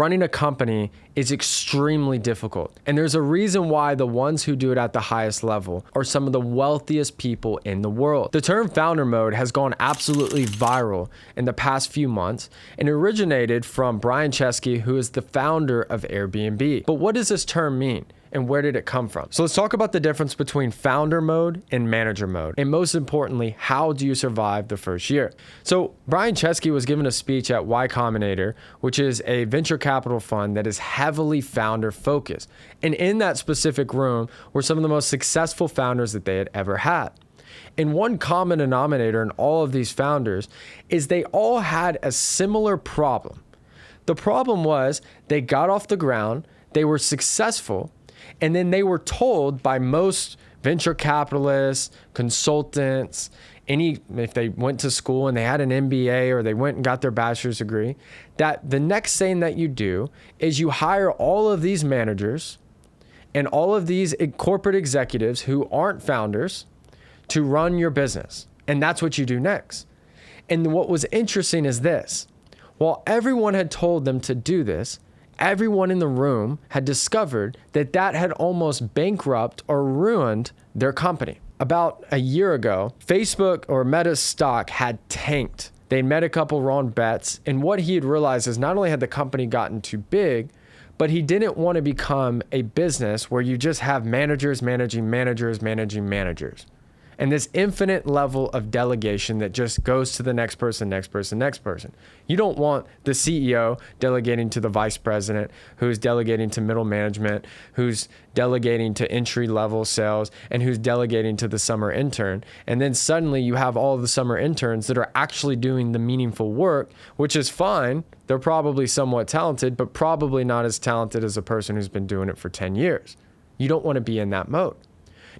Running a company is extremely difficult, and there's a reason why the ones who do it at the highest level are some of the wealthiest people in the world. The term founder mode has gone absolutely viral in the past few months and originated from Brian Chesky, who is the founder of Airbnb. But what does this term mean? And where did it come from? So let's talk about the difference between founder mode and manager mode. And most importantly, how do you survive the first year? So Brian Chesky was given a speech at Y Combinator, which is a venture capital fund that is heavily founder focused. And in that specific room were some of the most successful founders that they had ever had. And one common denominator in all of these founders is they all had a similar problem. The problem was they got off the ground, they were successful, and then they were told by most venture capitalists, consultants, if they went to school and they had an MBA or they went and got their bachelor's degree, that the next thing that you do is you hire all of these managers and all of these corporate executives who aren't founders to run your business. And that's what you do next. And what was interesting is this: while everyone had told them to do this, everyone in the room had discovered that that had almost bankrupted or ruined their company. About a year ago, Facebook or Meta's stock had tanked. They met a couple wrong bets, and what he had realized is not only had the company gotten too big, but he didn't want to become a business where you just have managers managing managers managing managers. And this infinite level of delegation that just goes to the next person, next person, next person. You don't want the CEO delegating to the vice president, who's delegating to middle management, who's delegating to entry level sales, and who's delegating to the summer intern. And then suddenly you have all of the summer interns that are actually doing the meaningful work, which is fine. They're probably somewhat talented, but probably not as talented as a person who's been doing it for 10 years. You don't want to be in that mode.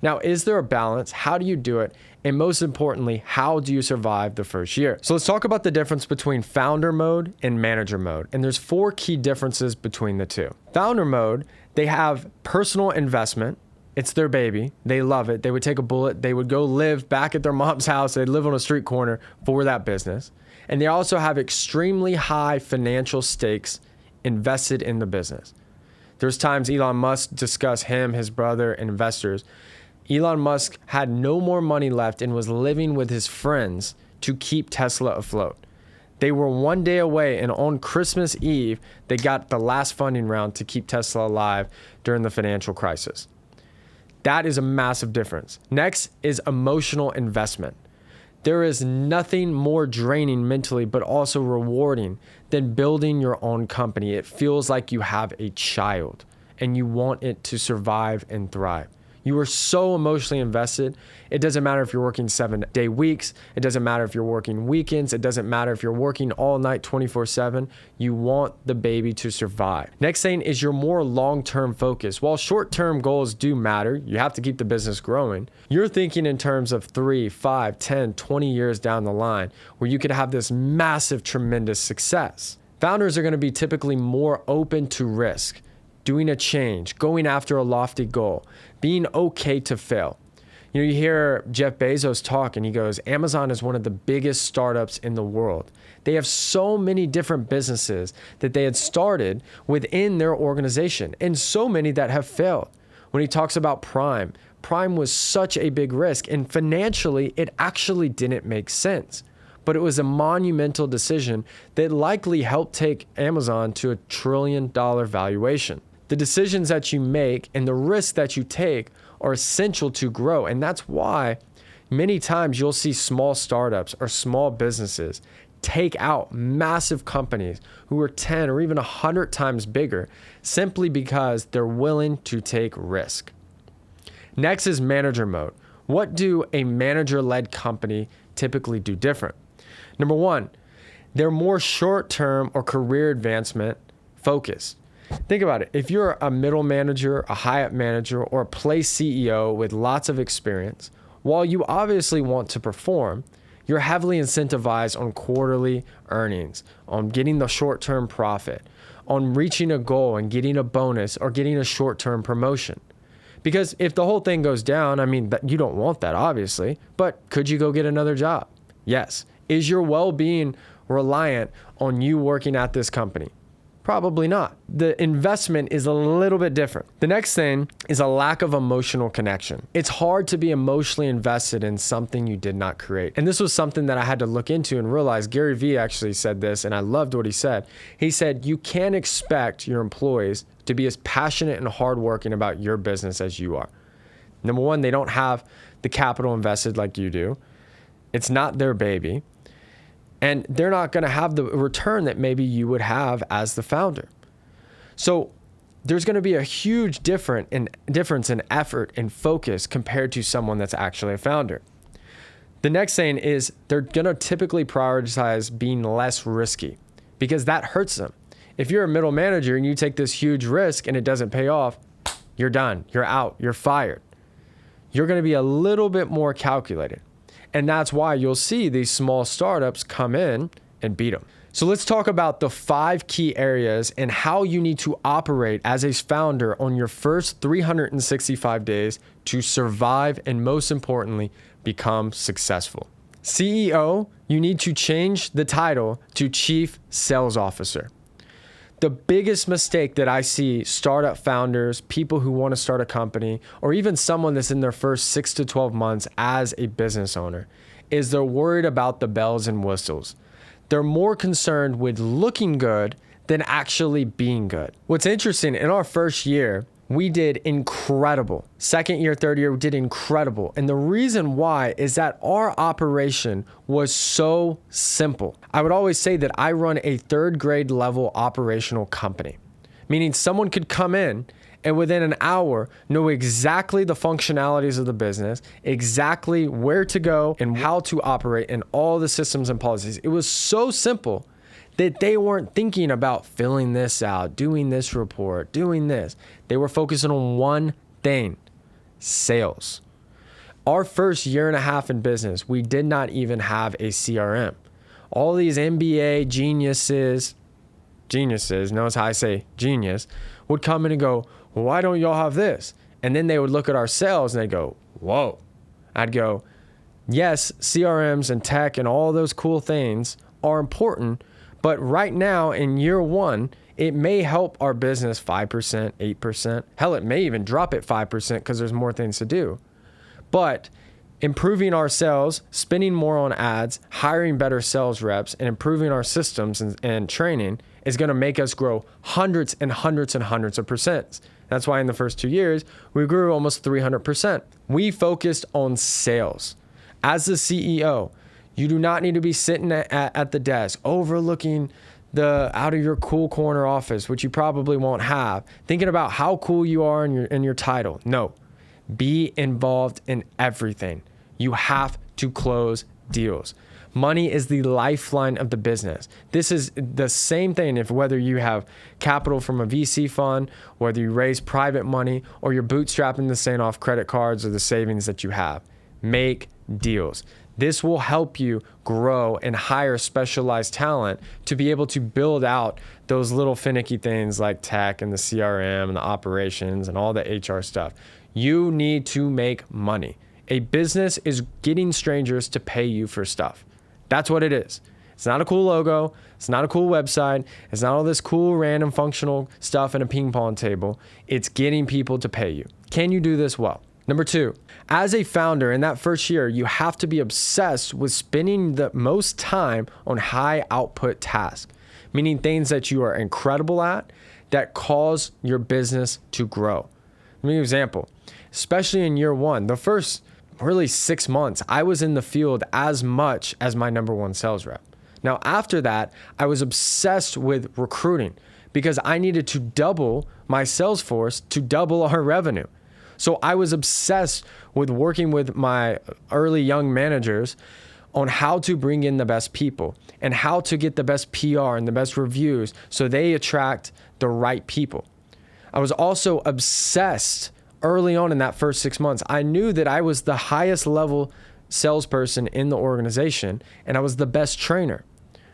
Now, is there a balance? How do you do it? And most importantly, how do you survive the first year? So let's talk about the difference between founder mode and manager mode. And there's 4 key differences between the two. Founder mode, they have personal investment. It's their baby. They love it. They would take a bullet. They would go live back at their mom's house. They'd live on a street corner for that business. And they also have extremely high financial stakes invested in the business. There's times Elon Musk discussed him, his brother, and investors. Elon Musk had no more money left and was living with his friends to keep Tesla afloat. They were one day away, and on Christmas Eve, they got the last funding round to keep Tesla alive during the financial crisis. That is a massive difference. Next is emotional investment. There is nothing more draining mentally, but also rewarding than building your own company. It feels like you have a child and you want it to survive and thrive. You are so emotionally invested. It doesn't matter if you're working 7-day weeks. It doesn't matter if you're working weekends. It doesn't matter if you're working all night 24/7. You want the baby to survive. Next thing is your more long-term focus. While short-term goals do matter, you have to keep the business growing. You're thinking in terms of 3, 5, 10, 20 years down the line where you could have this massive, tremendous success. Founders are going to be typically more open to risk, doing a change, going after a lofty goal, being okay to fail. You know, you hear Jeff Bezos talk and he goes, Amazon is one of the biggest startups in the world. They have so many different businesses that they had started within their organization and so many that have failed. When he talks about Prime was such a big risk, and financially it actually didn't make sense. But it was a monumental decision that likely helped take Amazon to $1 trillion valuation. The decisions that you make and the risks that you take are essential to grow. And that's why many times you'll see small startups or small businesses take out massive companies who are 10 or even 100 times bigger simply because they're willing to take risk. Next is manager mode. What do a manager-led company typically do different? Number one, they're more short-term or career advancement focused. Think about it. If you're a middle manager, a high-up manager, or a place CEO with lots of experience, while you obviously want to perform, you're heavily incentivized on quarterly earnings, on getting the short-term profit, on reaching a goal and getting a bonus or getting a short-term promotion. Because if the whole thing goes down, I mean, you don't want that, obviously, but could you go get another job? Yes. Is your well-being reliant on you working at this company? Probably not. The investment is a little bit different. The next thing is a lack of emotional connection. It's hard to be emotionally invested in something you did not create. And this was something that I had to look into and realize. Gary Vee actually said this, and I loved what he said. He said, you can't expect your employees to be as passionate and hardworking about your business as you are. Number one, they don't have the capital invested like you do. It's not their baby. And they're not going to have the return that maybe you would have as the founder. So there's going to be a huge difference in effort and focus compared to someone that's actually a founder. The next thing is they're going to typically prioritize being less risky because that hurts them. If you're a middle manager and you take this huge risk and it doesn't pay off, you're done, you're out, you're fired. You're going to be a little bit more calculated. And that's why you'll see these small startups come in and beat them. So let's talk about the 5 key areas and how you need to operate as a founder on your first 365 days to survive and, most importantly, become successful. CEO, you need to change the title to Chief Sales Officer. The biggest mistake that I see startup founders, people who want to start a company, or even someone that's in their first 6 to 12 months as a business owner, is they're worried about the bells and whistles. They're more concerned with looking good than actually being good. What's interesting, in our first year, we did incredible. Second year, third year, we did incredible. And the reason why is that our operation was so simple. I would always say that I run a 3rd grade level operational company, meaning someone could come in and within an hour know exactly the functionalities of the business, exactly where to go and how to operate and all the systems and policies. It was so simple that they weren't thinking about filling this out, doing this report, doing this. They were focusing on one thing: sales. Our first year and a half in business, we did not even have a CRM. All these MBA geniuses, notice how I say genius, would come in and go, well, why don't y'all have this? And then they would look at our sales and they'd go, whoa. I'd go, yes, CRMs and tech and all those cool things are important, but right now in year 1, it may help our business 5%, 8%. Hell, it may even drop it 5% because there's more things to do. But improving our sales, spending more on ads, hiring better sales reps, and improving our systems and training is going to make us grow hundreds and hundreds and hundreds of percents. That's why in the first 2 years, we grew almost 300%. We focused on sales. As the CEO, you do not need to be sitting at the desk overlooking the out of your cool corner office, which you probably won't have, thinking about how cool you are in your title. No, be involved in everything. You have to close deals. Money is the lifeline of the business. This is the same thing whether you have capital from a VC fund, whether you raise private money, or you're bootstrapping this thing off credit cards or the savings that you have. Make deals. This will help you grow and hire specialized talent to be able to build out those little finicky things like tech and the CRM and the operations and all the HR stuff. You need to make money. A business is getting strangers to pay you for stuff. That's what it is. It's not a cool logo. It's not a cool website. It's not all this cool random functional stuff in a ping pong table. It's getting people to pay you. Can you do this well? Number 2, as a founder in that first year, you have to be obsessed with spending the most time on high output tasks, meaning things that you are incredible at that cause your business to grow. Let me give you an example. Especially in year 1, the first really 6 months, I was in the field as much as my number 1 sales rep. Now, after that, I was obsessed with recruiting because I needed to double my sales force to double our revenue. So I was obsessed with working with my early young managers on how to bring in the best people and how to get the best PR and the best reviews so they attract the right people. I was also obsessed early on in that first 6 months. I knew that I was the highest level salesperson in the organization and I was the best trainer.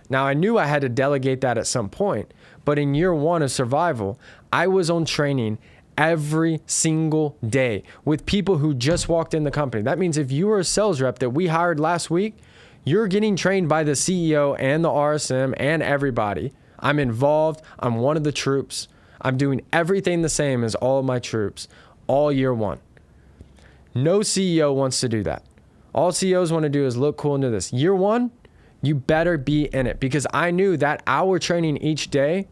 Now, I knew I had to delegate that at some point, but in year 1 of survival, I was on training every single day with people who just walked in the company. That means if you were a sales rep that we hired last week, you're getting trained by the CEO and the RSM and everybody I'm involved. I'm one of the troops. I'm doing everything the same as all of my troops all year one. No CEO wants to do that. All CEOs want to do is look cool into this. Year one, you better be in it, because I knew that hour training each day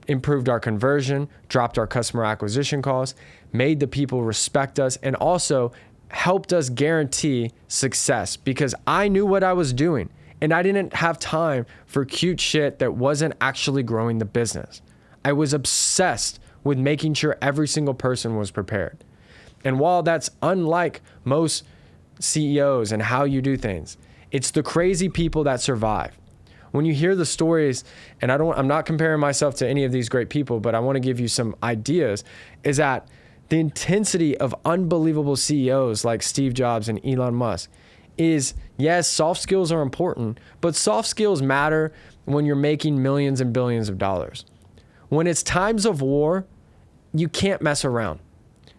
improved our conversion, dropped our customer acquisition costs, made the people respect us, and also helped us guarantee success, because I knew what I was doing and I didn't have time for cute shit that wasn't actually growing the business. I was obsessed with making sure every single person was prepared. And while that's unlike most CEOs and how you do things, it's the crazy people that survive. When you hear the stories, and I'm not comparing myself to any of these great people, but I want to give you some ideas, is that the intensity of unbelievable CEOs like Steve Jobs and Elon Musk is, yes, soft skills are important, but soft skills matter when you're making millions and billions of dollars. When it's times of war, you can't mess around.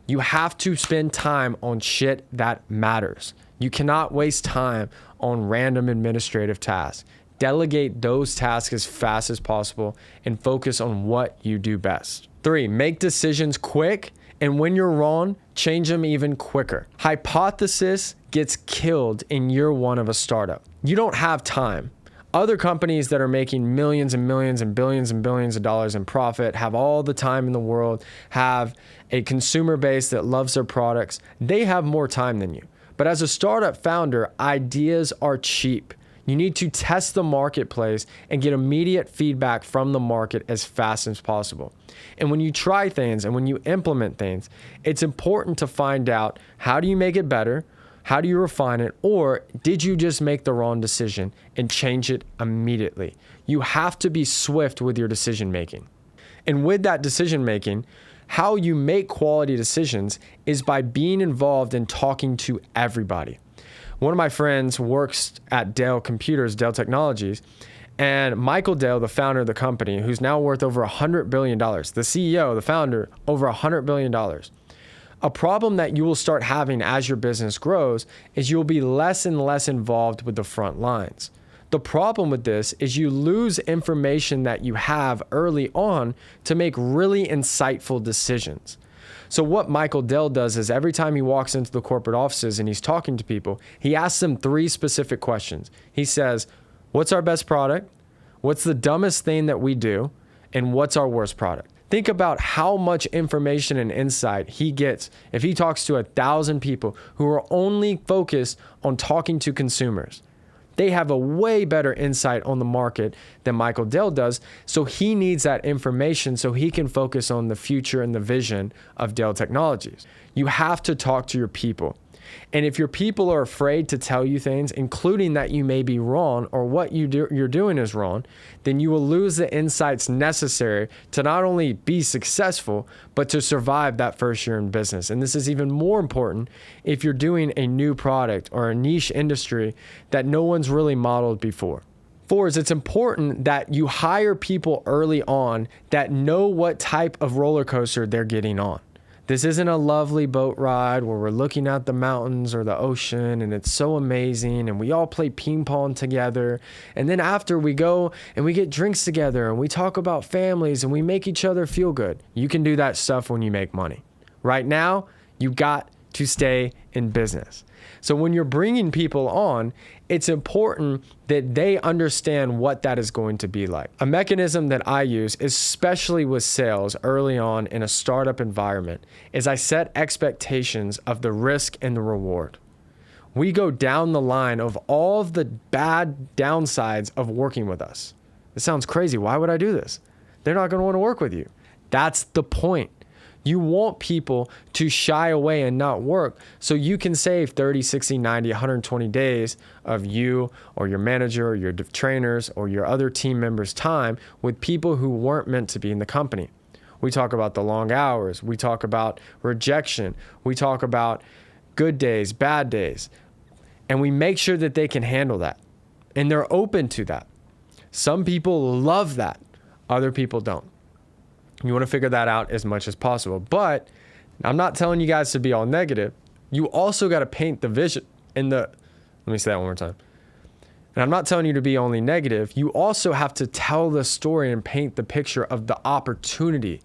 You have to spend time on shit that matters. You cannot waste time on random administrative tasks. Delegate those tasks as fast as possible and focus on what you do best. 3, make decisions quick, and when you're wrong, change them even quicker. Hypothesis gets killed in year one of a startup. You don't have time. Other companies that are making millions and millions and billions of dollars in profit, have all the time in the world, have a consumer base that loves their products, they have more time than you. But as a startup founder, ideas are cheap. You need to test the marketplace and get immediate feedback from the market as fast as possible. And when you try things and when you implement things, it's important to find out, how do you make it better? How do you refine it? Or did you just make the wrong decision and change it immediately? You have to be swift with your decision making. And with that decision making, how you make quality decisions is by being involved in talking to everybody. One of my friends works at Dell Technologies, and Michael Dell, the founder of the company, who's now worth over $100 billion, the CEO, the founder, over $100 billion. A problem that you will start having as your business grows is you'll be less and less involved with the front lines. The problem with this is you lose information that you have early on to make really insightful decisions. So what Michael Dell does is every time he walks into the corporate offices and he's talking to people, he asks them 3 specific questions. He says, what's our best product? What's the dumbest thing that we do? And what's our worst product? Think about how much information and insight he gets if he talks to 1,000 people who are only focused on talking to consumers. They have a way better insight on the market than Michael Dell does, so he needs that information so he can focus on the future and the vision of Dell Technologies. You have to talk to your people. And if your people are afraid to tell you things, including that you may be wrong or what you're doing is wrong, then you will lose the insights necessary to not only be successful, but to survive that first year in business. And this is even more important if you're doing a new product or a niche industry that no one's really modeled before. 4 is it's important that you hire people early on that know what type of roller coaster they're getting on. This isn't a lovely boat ride where we're looking at the mountains or the ocean and it's so amazing and we all play ping pong together. And then after we go and we get drinks together and we talk about families and we make each other feel good. You can do that stuff when you make money. Right now, you got to stay in business. So when you're bringing people on, it's important that they understand what that is going to be like. A mechanism that I use, especially with sales early on in a startup environment, is I set expectations of the risk and the reward. We go down the line of all of the bad downsides of working with us. It sounds crazy. Why would I do this? They're not going to want to work with you. That's the point. You want people to shy away and not work so you can save 30, 60, 90, 120 days of you or your manager or your trainers or your other team members' time with people who weren't meant to be in the company. We talk about the long hours. We talk about rejection. We talk about good days, bad days. And we make sure that they can handle that. And they're open to that. Some people love that. Other people don't. You want to figure that out as much as possible. But I'm not telling you guys to be all negative. You also got to paint the vision in the, let me say that one more time. And I'm not telling you to be only negative. You also have to tell the story and paint the picture of the opportunity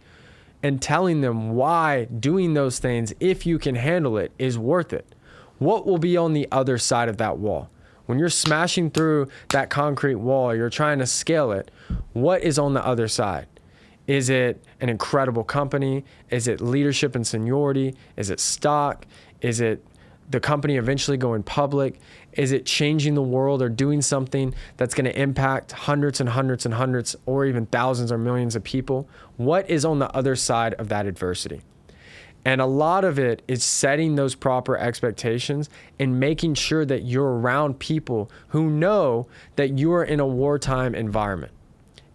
and telling them why doing those things, if you can handle it, is worth it. What will be on the other side of that wall? When you're smashing through that concrete wall, you're trying to scale it, what is on the other side? Is it an incredible company? Is it leadership and seniority? Is it stock? Is it the company eventually going public? Is it changing the world or doing something that's going to impact hundreds and hundreds and hundreds or even thousands or millions of people? What is on the other side of that adversity? And a lot of it is setting those proper expectations and making sure that you're around people who know that you are in a wartime environment.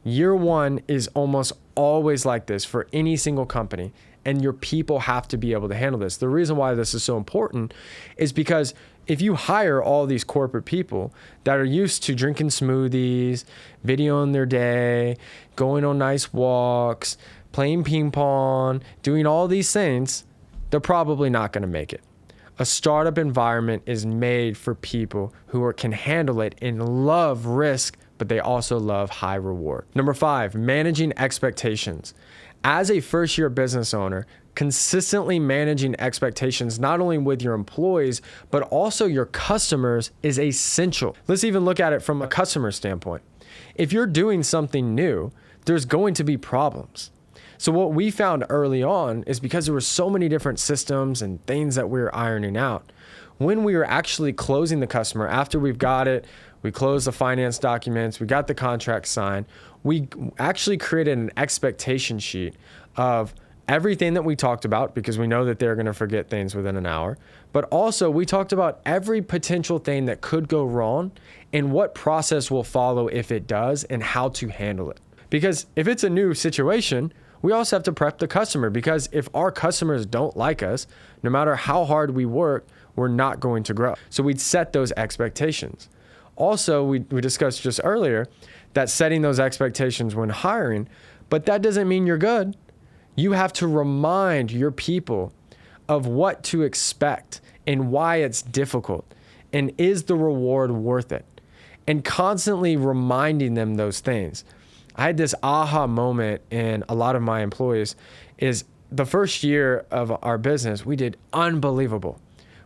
Year one is almost always like this for any single company, and your people have to be able to handle this. The reason why this is so important is because if you hire all these corporate people that are used to drinking smoothies, videoing their day, going on nice walks, playing ping pong, doing all these things, they're probably not going to make it. A startup environment is made for people who can handle it and love risk, but they also love high reward. Number 5, managing expectations. As a first-year business owner, consistently managing expectations not only with your employees, but also your customers is essential. Let's even look at it from a customer standpoint. If you're doing something new, there's going to be problems. So what we found early on is because there were so many different systems and things that we were ironing out, when we were actually closing the customer, after we've got it, we closed the finance documents, we got the contract signed, we actually created an expectation sheet of everything that we talked about, because we know that they're going to forget things within an hour. But also we talked about every potential thing that could go wrong and what process will follow if it does and how to handle it. Because if it's a new situation, we also have to prep the customer, because if our customers don't like us, no matter how hard we work, we're not going to grow. So we'd set those expectations. Also, we discussed just earlier that setting those expectations when hiring, but that doesn't mean you're good. You have to remind your people of what to expect and why it's difficult, and is the reward worth it? And constantly reminding them those things. I had this aha moment in a lot of my employees is the first year of our business, we did unbelievable,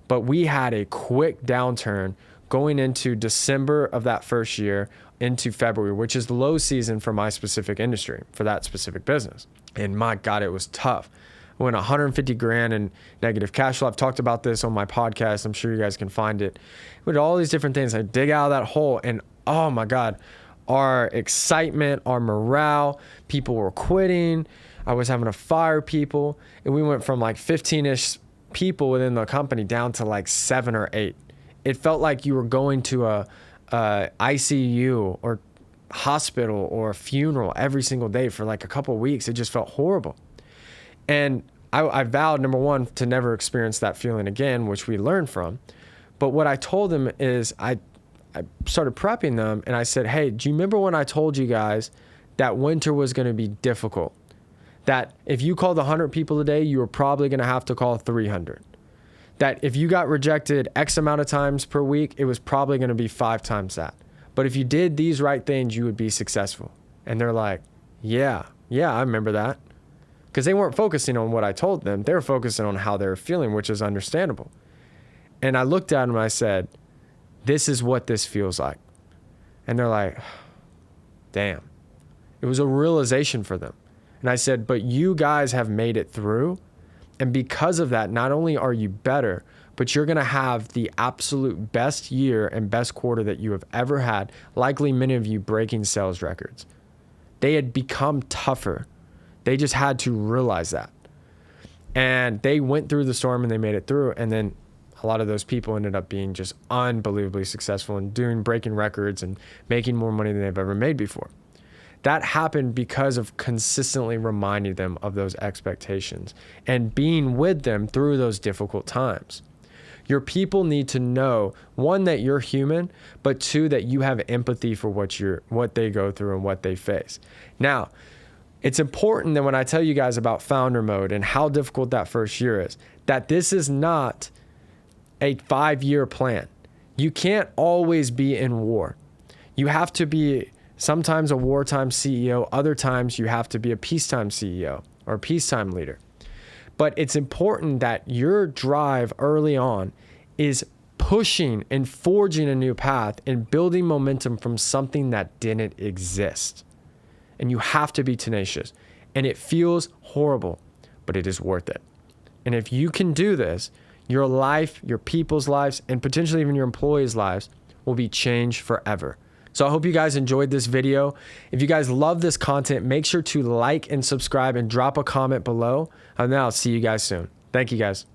but we had a quick downturn going into December of that first year into February, which is the low season for my specific industry, for that specific business. And my God, it was tough. I went 150 grand in negative cash flow. I've talked about this on my podcast. I'm sure you guys can find it. We did all these different things. I dig out of that hole, and oh my God, our excitement, our morale, people were quitting. I was having to fire people. And we went from like 15-ish people within the company down to like 7 or 8. It felt like you were going to a ICU or hospital or a funeral every single day for like a couple of weeks. It just felt horrible. And I vowed, number 1, to never experience that feeling again, which we learned from. But what I told them is I started prepping them, and I said, hey, do you remember when I told you guys that winter was going to be difficult? That if you called 100 people a day, you were probably going to have to call 300. That if you got rejected X amount of times per week, it was probably going to be 5 times that. But if you did these right things, you would be successful. And they're like, yeah, I remember that. Because they weren't focusing on what I told them. They were focusing on how they were feeling, which is understandable. And I looked at them and I said, this is what this feels like. And they're like, damn. It was a realization for them. And I said, but you guys have made it through. And because of that, not only are you better, but you're going to have the absolute best year and best quarter that you have ever had. Likely many of you breaking sales records. They had become tougher. They just had to realize that. And they went through the storm and they made it through. And then a lot of those people ended up being just unbelievably successful and breaking records and making more money than they've ever made before. That happened because of consistently reminding them of those expectations and being with them through those difficult times. Your people need to know, 1, that you're human, but 2, that you have empathy for what they go through and what they face. Now, it's important that when I tell you guys about founder mode and how difficult that first year is, that this is not a 5-year plan. You can't always be in war. You have to be sometimes a wartime CEO. Other times you have to be a peacetime CEO or a peacetime leader. But it's important that your drive early on is pushing and forging a new path and building momentum from something that didn't exist. And you have to be tenacious. And it feels horrible, but it is worth it. And if you can do this, your life, your people's lives, and potentially even your employees' lives will be changed forever. So I hope you guys enjoyed this video. If you guys love this content, make sure to like and subscribe and drop a comment below. And then I'll see you guys soon. Thank you guys.